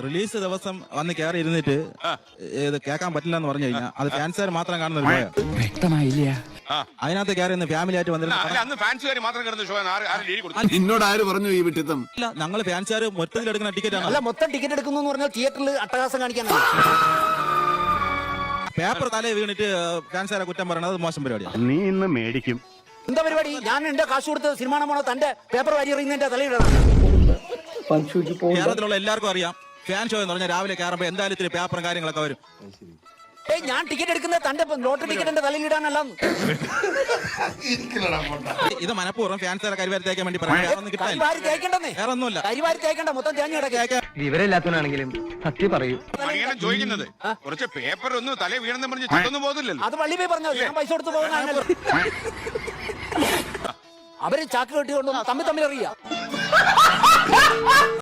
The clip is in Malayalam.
റിലീസ് ദിവസം വന്ന് കയറി ഇരുന്നിട്ട് ഇത് കേൾക്കാൻ പറ്റില്ല എന്ന് പറഞ്ഞു കഴിഞ്ഞാൽ അത് ഫാൻസുകാർ മാത്രം കാണുന്ന ഒരു ഷോയാണ്. വ്യക്തമായില്ല. അതിനകത്ത് കയറി ഇന്ന് ഫാമിലി ആയിട്ട് നിന്നോട് ആര് പറഞ്ഞു ഈ വിട്ടിത്തം? ഇല്ല, ഞങ്ങൾ ഫാൻസുകാർ മൊത്തത്തിൽ എടുക്കുന്ന ടിക്കറ്റ് ആണ്. അല്ല, മൊത്തം ടിക്കറ്റ് എടുക്കുന്നു എന്ന് പറഞ്ഞാൽ തിയേറ്ററിൽ അട്ടഹാസം കാണിക്കാനാണ്. പേപ്പർ തലേ വീണിട്ട് ഫാൻസുകാരെ കുറ്റം പറയണത് അത് മോശം പരിപാടിയാണ്. നീ ഇന്ന് മേടിക്കും. എന്താ പരിപാടി? ഞാൻ എന്റെ കാശ് കൊടുത്ത് സിനിമ പോണോ തന്റെ പേപ്പർ വാരി എറിയുന്നതിന്റെ തലയിടണം. കേരളത്തിലുള്ള എല്ലാവർക്കും അറിയാം, ഫാൻ ഷോ എന്ന് പറഞ്ഞാൽ രാവിലെ കയറുമ്പോ എന്തായാലും ഇത്തിരി പേപ്പറും കാര്യങ്ങളൊക്കെ വരും. ഞാൻ ടിക്കറ്റ് എടുക്കുന്നത് തന്റെ ലോട്ടറി ടിക്കറ്റ് എന്റെ തലയിലിടാനല്ല. ഇത് മനഃപൂർവ്വം ഫാൻസുകാരെ കരിവാരി തേക്കാൻ വേണ്ടി പറയാം. തേക്കണ്ടെന്നേ, വേറെ ഒന്നുമില്ല. കരിവാരി തേക്കണ്ട, മൊത്തം തേഞ്ഞ കിടക്കുക. വിവരമില്ലാത്തവനാണെങ്കിലും സത്യം പറയൂ. ചോദിക്കുന്നത് കുറച്ച് പേപ്പർ ഒന്ന് തലേ വീണെന്ന് പറഞ്ഞ് ചെത്തൊന്നും പോകുന്നില്ലല്ലോ. അത് പള്ളി പോയി പറഞ്ഞോ, ഞാൻ പൈസ കൊടുത്ത് പോകുന്ന അവര് ചാക്ക് കെട്ടിക്കൊണ്ടു തമ്മിൽ അറിയാം.